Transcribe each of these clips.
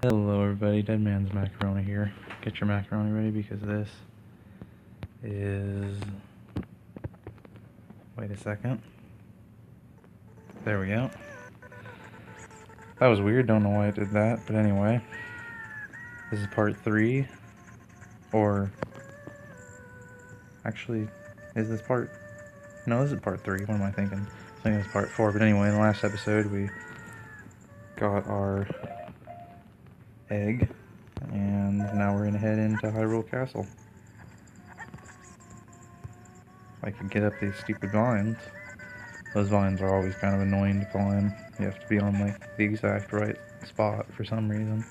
Hello everybody, Dead Man's Macaroni here. Get your macaroni ready because this is... Wait a second. There we go. That was weird, don't know why it did that, but anyway. This is part 3, or... Actually, is this part... No, this is part 3, what am I thinking? I think it's part 4, but anyway, in the last episode we got our egg, and now we're gonna head into Hyrule Castle. If I can get up these stupid vines. Those vines are always kind of annoying to climb. You have to be on like the exact right spot for some reason.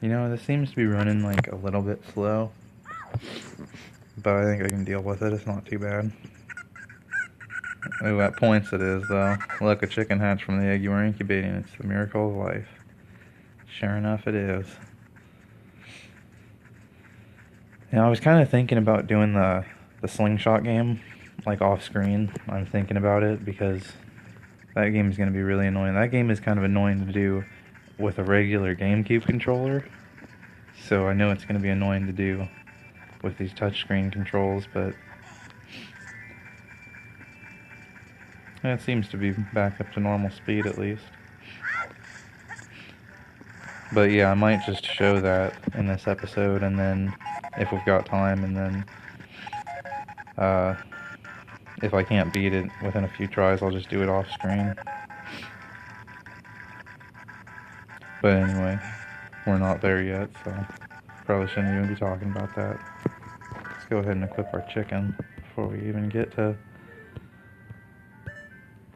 You know, this seems to be running like a little bit slow, but I think I can deal with it. It's not too bad. Ooh, at points it is though. Look, a chicken hatched from the egg you were incubating. It's the miracle of life. Sure enough, it is. You know, I was kind of thinking about doing the slingshot game, like off screen. I'm thinking about it because that game is going to be really annoying. That game is kind of annoying to do with a regular GameCube controller, so I know it's going to be annoying to do with these touchscreen controls, but it seems to be back up to normal speed at least. But yeah, I might just show that in this episode, and then if we've got time, and then if I can't beat it within a few tries, I'll just do it off screen. But anyway, we're not there yet, so probably shouldn't even be talking about that. Let's go ahead and equip our chicken before we even get to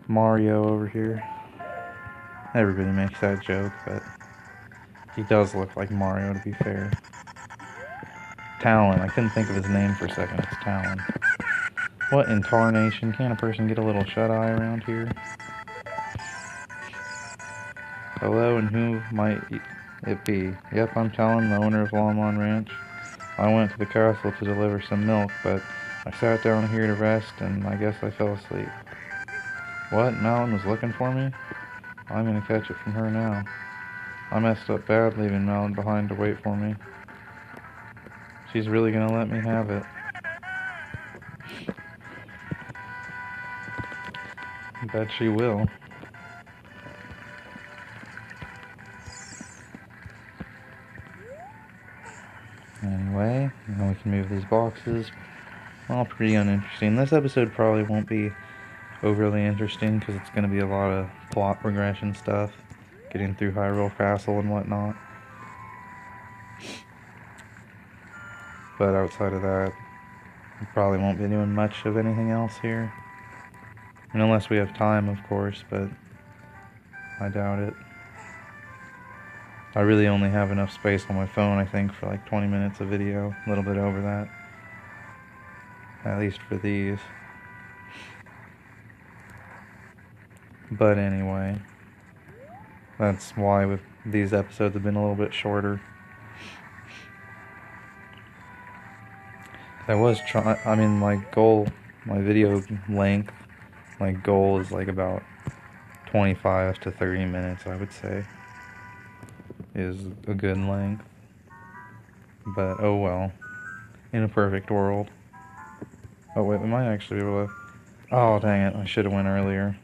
Mario over here. Everybody makes that joke, but he does look like Mario, to be fair. Talon. I couldn't think of his name for a second. It's Talon. What in tarnation? Can't a person get a little shut-eye around here? Hello, and who might it be? Yep, I'm Talon, the owner of Longmont Ranch. I went to the castle to deliver some milk, but I sat down here to rest, and I guess I fell asleep. What? Malin was looking for me? I'm gonna catch it from her now. I messed up bad leaving Malin behind to wait for me. She's really gonna let me have it. I bet she will. Anyway, now we can move these boxes. All pretty uninteresting. This episode probably won't be overly interesting because it's going to be a lot of plot progression stuff, getting through Hyrule Castle and whatnot. But outside of that, we probably won't be doing much of anything else here. I mean, unless we have time, of course, but I doubt it. I really only have enough space on my phone, I think, for like 20 minutes of video, a little bit over that. At least for these. But anyway, that's why these episodes have been a little bit shorter. I was trying, I mean, my video length, my goal is like about 25 to 30 minutes, I would say, is a good length. But, oh well. In a perfect world. Oh wait, we might actually be able to... Oh, dang it, I should have went earlier.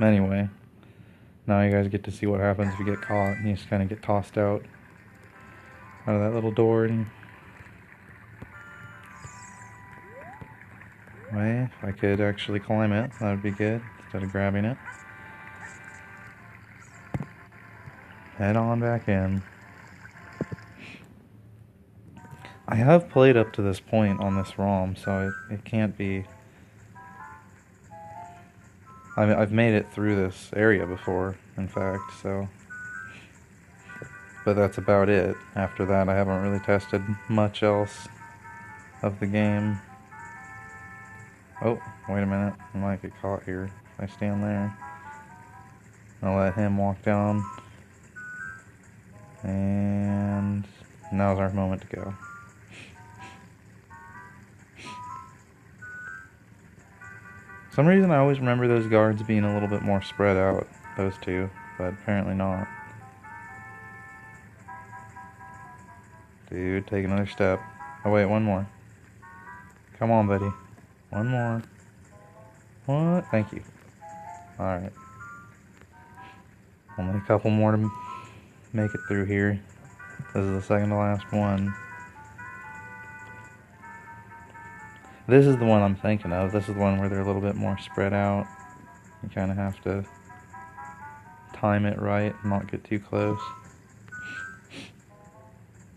Anyway, now you guys get to see what happens if you get caught, and you just kind of get tossed out of that little door, and... Wait, if I could actually climb it, that would be good, instead of grabbing it. Head on back in. I have played up to this point on this ROM, so it can't be... I mean, I've made it through this area before, in fact, so... But that's about it. After that, I haven't really tested much else of the game. Oh, wait a minute. I might get caught here if I stand there. I'll let him walk down. And now's our moment to go. For some reason I always remember those guards being a little bit more spread out, those two, but apparently not. Dude, take another step. Oh wait, one more. Come on, buddy. One more. What? Thank you. Alright. Only a couple more to make it through here. This is the second to last one. This is the one I'm thinking of. This is the one where they're a little bit more spread out. You kind of have to time it right and not get too close.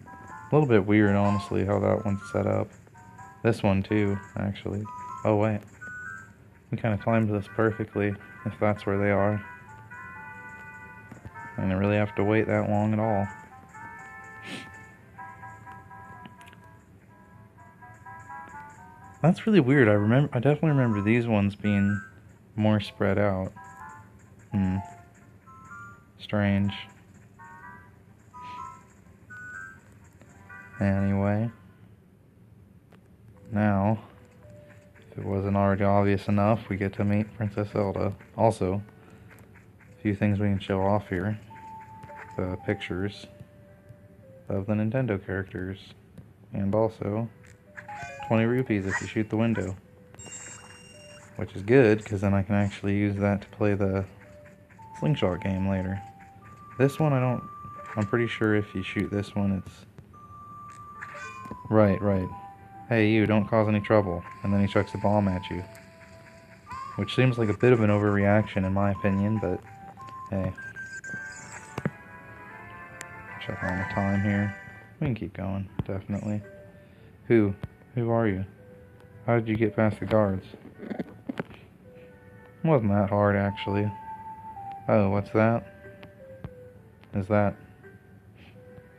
A little bit weird, honestly, how that one's set up. This one, too, actually. Oh, wait. We kind of timed this perfectly, if that's where they are. I didn't really have to wait that long at all. That's really weird. I definitely remember these ones being more spread out. Strange. Anyway. Now, if it wasn't already obvious enough, we get to meet Princess Zelda. Also, a few things we can show off here. The pictures of the Nintendo characters. And also 20 rupees if you shoot the window. Which is good, because then I can actually use that to play the slingshot game later. This one I'm pretty sure if you shoot this one it's... Right. Hey you, don't cause any trouble. And then he chucks a bomb at you. Which seems like a bit of an overreaction in my opinion, but hey. Check on the time here. We can keep going, definitely. Who are you? How did you get past the guards? It wasn't that hard, actually. Oh, what's that? Is that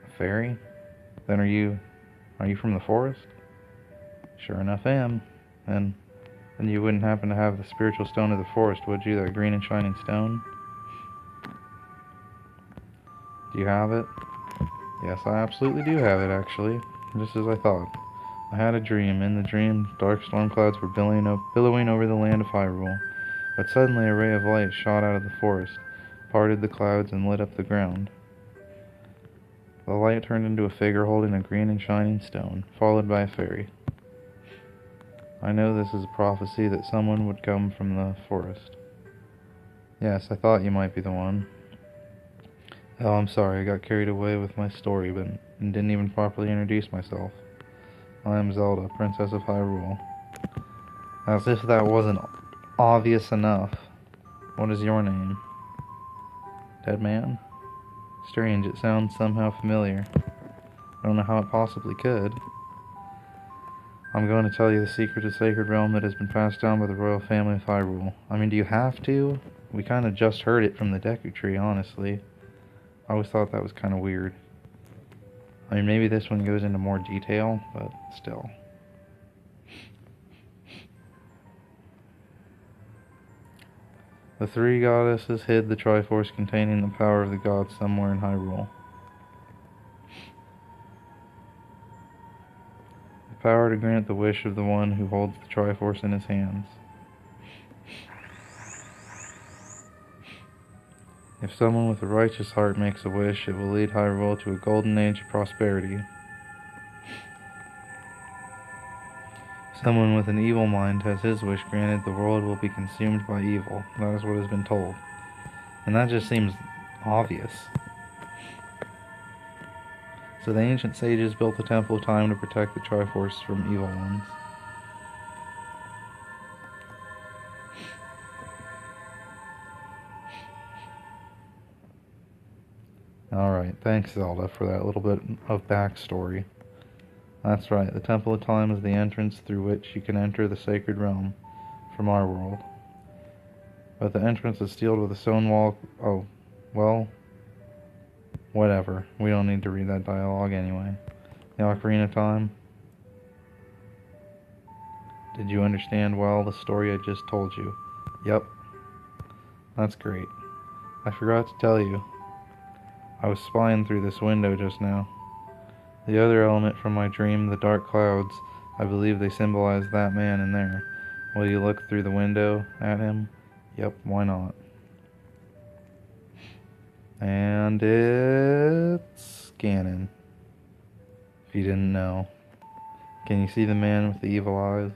a fairy? Then are you from the forest? Sure enough am. And you wouldn't happen to have the spiritual stone of the forest, would you? That green and shining stone? Do you have it? Yes, I absolutely do have it, actually. Just as I thought. I had a dream. In the dream, dark storm clouds were billowing over the land of Hyrule. But suddenly a ray of light shot out of the forest, parted the clouds, and lit up the ground. The light turned into a figure holding a green and shining stone, followed by a fairy. I know this is a prophecy that someone would come from the forest. Yes, I thought you might be the one. Oh, I'm sorry, I got carried away with my story, and didn't even properly introduce myself. I am Zelda, Princess of Hyrule. As if that wasn't obvious enough. What is your name? Dead man? Strange, it sounds somehow familiar. I don't know how it possibly could. I'm going to tell you the secret of the Sacred Realm that has been passed down by the royal family of Hyrule. I mean, do you have to? We kind of just heard it from the Deku Tree, honestly. I always thought that was kind of weird. I mean, maybe this one goes into more detail, but still. The three goddesses hid the Triforce containing the power of the gods somewhere in Hyrule. The power to grant the wish of the one who holds the Triforce in his hands. If someone with a righteous heart makes a wish, it will lead Hyrule to a golden age of prosperity. Someone with an evil mind has his wish granted, the world will be consumed by evil. That is what has been told. And that just seems obvious. So the ancient sages built the Temple of Time to protect the Triforce from evil ones. Alright, thanks Zelda for that little bit of backstory. That's right, the Temple of Time is the entrance through which you can enter the Sacred Realm from our world. But the entrance is sealed with a stone wall. Oh, well, whatever. We don't need to read that dialogue anyway. The ocarina time. Did you understand well the story I just told you? Yep. That's great. I forgot to tell you. I was spying through this window just now. The other element from my dream, the dark clouds, I believe they symbolize that man in there. Will you look through the window at him? Yep, why not? And it's Ganon. If you didn't know. Can you see the man with the evil eyes?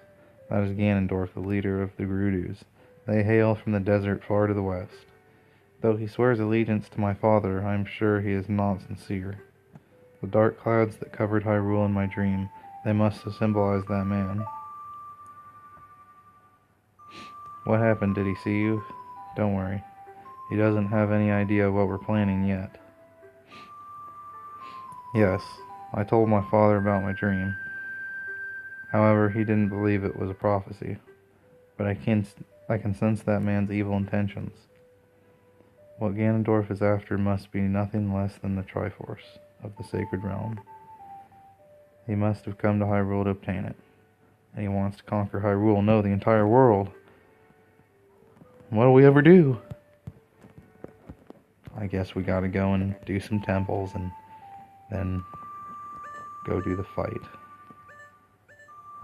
That is Ganondorf, the leader of the Gerudos. They hail from the desert far to the west. Though he swears allegiance to my father, I am sure he is not sincere. The dark clouds that covered Hyrule in my dream, they must have symbolized that man. What happened? Did he see you? Don't worry. He doesn't have any idea what we're planning yet. Yes, I told my father about my dream. However, he didn't believe it was a prophecy. But I can sense that man's evil intentions. What Ganondorf is after must be nothing less than the Triforce of the Sacred Realm. He must have come to Hyrule to obtain it. And he wants to conquer Hyrule, no, the entire world. What do we ever do? I guess we gotta go and do some temples and then go do the fight.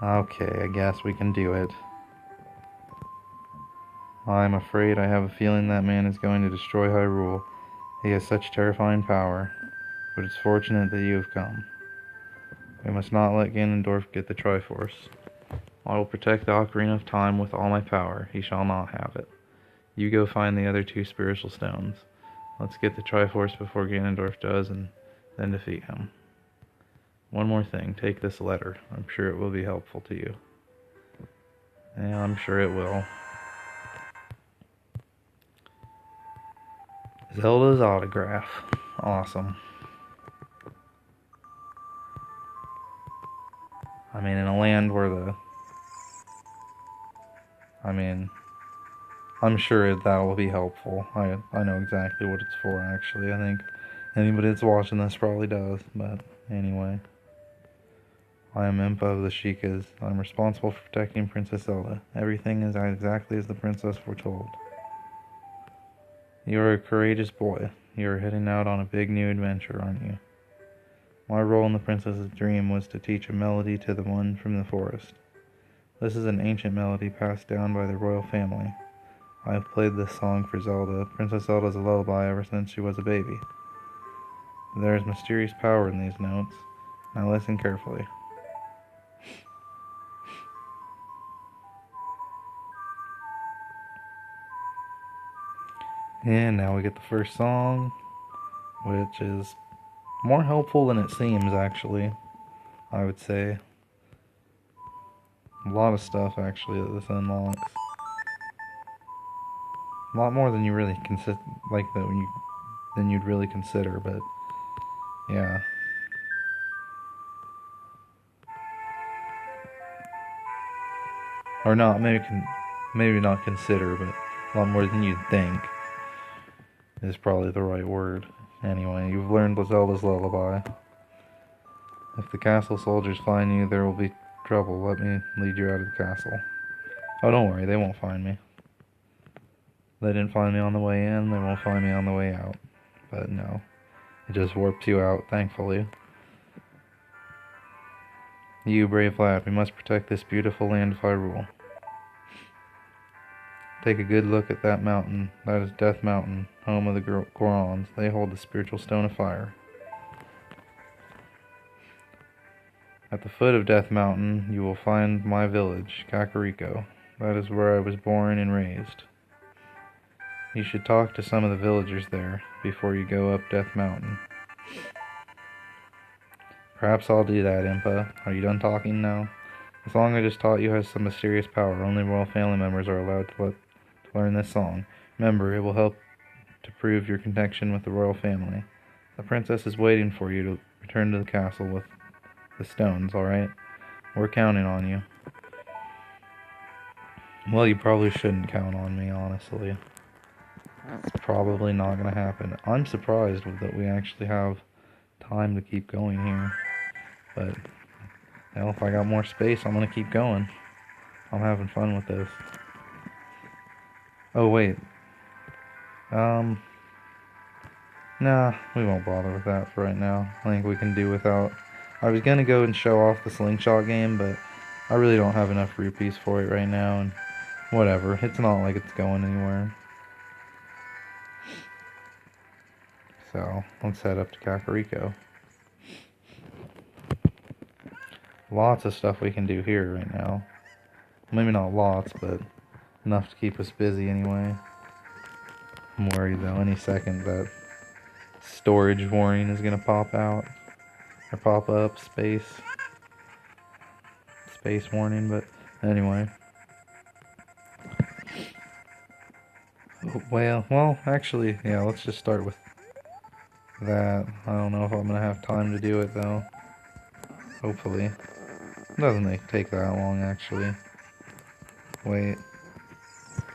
Okay, I guess we can do it. I'm afraid I have a feeling that man is going to destroy Hyrule. He has such terrifying power, but it's fortunate that you have come. We must not let Ganondorf get the Triforce. I will protect the Ocarina of Time with all my power. He shall not have it. You go find the other 2 spiritual stones. Let's get the Triforce before Ganondorf does, and then defeat him. One more thing, take this letter. I'm sure it will be helpful to you. Yeah, I'm sure it will. Zelda's autograph. Awesome. I mean, in a land where I'm sure that will be helpful. I know exactly what it's for, actually. I think anybody that's watching this probably does, but anyway. I am Impa of the Sheikahs. I'm responsible for protecting Princess Zelda. Everything is exactly as the princess foretold. You are a courageous boy. You are heading out on a big new adventure, aren't you? My role in the princess's dream was to teach a melody to the one from the forest. This is an ancient melody passed down by the royal family. I have played this song for Zelda. Princess Zelda's a lullaby ever since she was a baby. There is mysterious power in these notes. Now listen carefully. And now we get the first song, which is more helpful than it seems, actually, I would say. A lot of stuff, actually, that this unlocks. A lot more than you really than you'd really consider, but yeah. Or not, maybe not consider, but a lot more than you'd think is probably the right word. Anyway, you've learned Zelda's lullaby. If the castle soldiers find you, there will be trouble. Let me lead you out of the castle. Oh, don't worry, they won't find me. They didn't find me on the way in, they won't find me on the way out. But no, it just warps you out, thankfully. You, brave lad, we must protect this beautiful land of Hyrule. Take a good look at that mountain. That is Death Mountain, home of the Gorons. They hold the spiritual stone of fire. At the foot of Death Mountain, you will find my village, Kakariko. That is where I was born and raised. You should talk to some of the villagers there before you go up Death Mountain. Perhaps I'll do that, Impa. Are you done talking now? The song I just taught you has some mysterious power. Only royal family members are allowed to learn this song. Remember, it will help to prove your connection with the royal family. The princess is waiting for you to return to the castle with the stones, alright? We're counting on you. Well, you probably shouldn't count on me, honestly. It's probably not going to happen. I'm surprised that we actually have time to keep going here. But, hell, if I got more space, I'm going to keep going. I'm having fun with this. Oh, wait. Nah, we won't bother with that for right now. I think we can do without. I was going to go and show off the slingshot game, but I really don't have enough rupees for it right now, and whatever. It's not like it's going anywhere. So, let's head up to Kakariko. Lots of stuff we can do here right now. Maybe not lots, but enough to keep us busy anyway. I'm worried though, any second that storage warning is gonna pop out. Or pop up, space warning, but anyway. Well, actually, yeah, let's just start with that. I don't know if I'm gonna have time to do it though. Hopefully. It doesn't take that long, actually. Wait.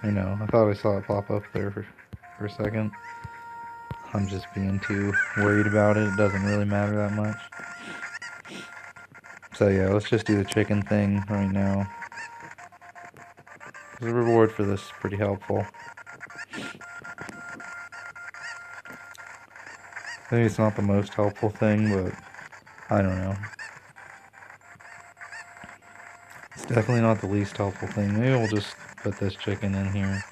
I know, I thought I saw it pop up there for a second. I'm just being too worried about it. It doesn't really matter that much. So yeah, let's just do the chicken thing right now. The reward for this is pretty helpful. Maybe it's not the most helpful thing, but I don't know. It's definitely not the least helpful thing. Maybe we'll just put this chicken in here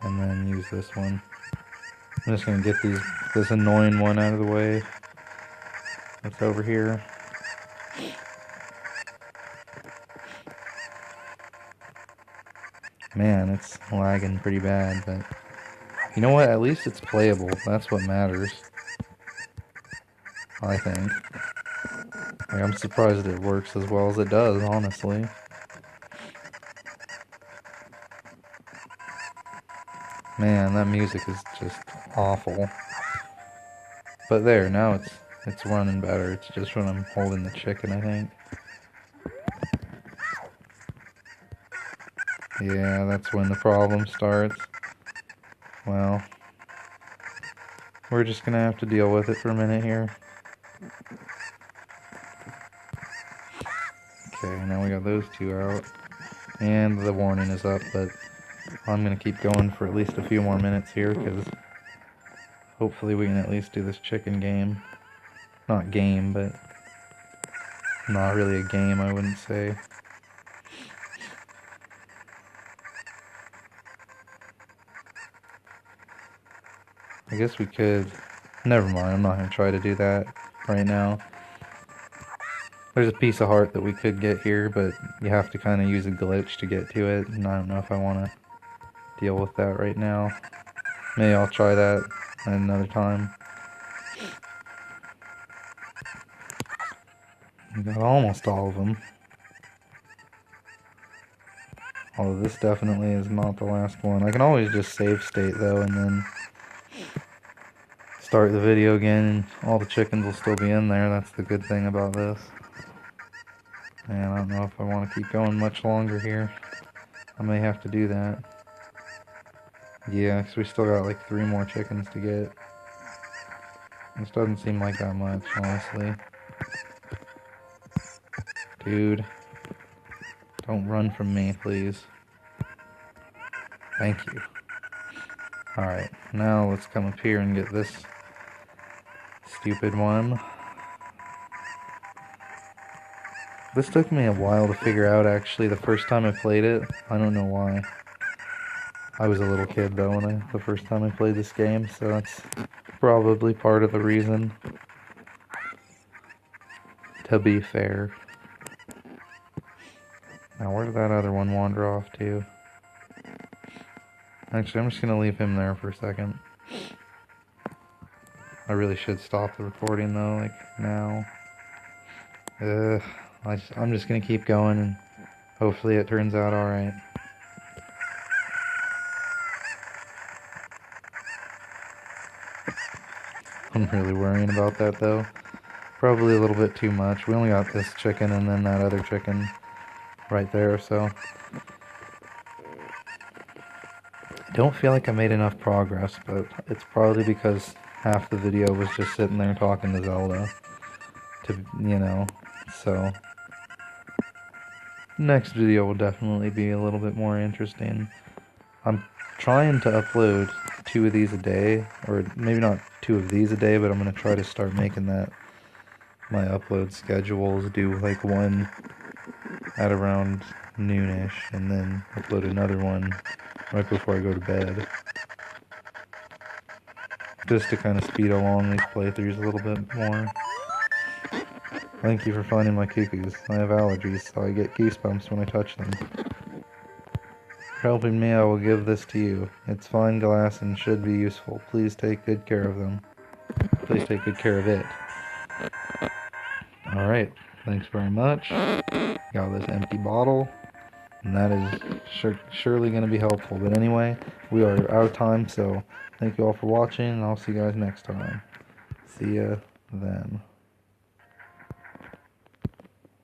and then use this one. I'm just gonna get this annoying one out of the way. That's over here. Man, it's lagging pretty bad, but you know what? At least it's playable. That's what matters. I think. Like, I'm surprised it works as well as it does, honestly. Man, that music is just awful. But there, now it's running better. It's just when I'm holding the chicken, I think. Yeah, that's when the problem starts. Well, we're just gonna have to deal with it for a minute here. Okay, now we got those two out. And the warning is up, but I'm gonna keep going for at least a few more minutes here, because hopefully we can at least do this chicken game. Not game, but not really a game, I wouldn't say. I guess we could... Never mind, I'm not going to try to do that right now. There's a piece of heart that we could get here, but you have to kind of use a glitch to get to it, and I don't know if I want to deal with that right now. Maybe I'll try that at another time. We got almost all of them. Although this definitely is not the last one. I can always just save state though, and then start the video again, and all the chickens will still be in there. That's the good thing about this. And I don't know if I want to keep going much longer here. I may have to do that. Yeah, because we still got like 3 more chickens to get. This doesn't seem like that much, honestly. Dude. Don't run from me, please. Thank you. Alright, now let's come up here and get this stupid one. This took me a while to figure out, actually, the first time I played it. I don't know why. I was a little kid, though, the first time I played this game, so that's probably part of the reason. To be fair. Now, where did that other one wander off to? Actually, I'm just going to leave him there for a second. I really should stop the recording, though, like, now. I'm just going to keep going, and hopefully it turns out alright. I'm really worrying about that, though. Probably a little bit too much. We only got this chicken and then that other chicken right there, so... I don't feel like I made enough progress, but it's probably because half the video was just sitting there talking to Zelda. You know, so... Next video will definitely be a little bit more interesting. I'm trying to upload 2 of these a day, or maybe not 2 of these a day, but I'm going to try to start making that my upload schedules, do like one at around noonish, and then upload another one right before I go to bed. Just to kind of speed along these playthroughs a little bit more. Thank you for finding my cuckoos. I have allergies, so I get goosebumps when I touch them. For helping me, I will give this to you. It's fine glass and should be useful. Please take good care of them. Please take good care of it. Alright, thanks very much. Got this empty bottle, and that is surely going to be helpful. But anyway, we are out of time, so thank you all for watching, and I'll see you guys next time. See ya then.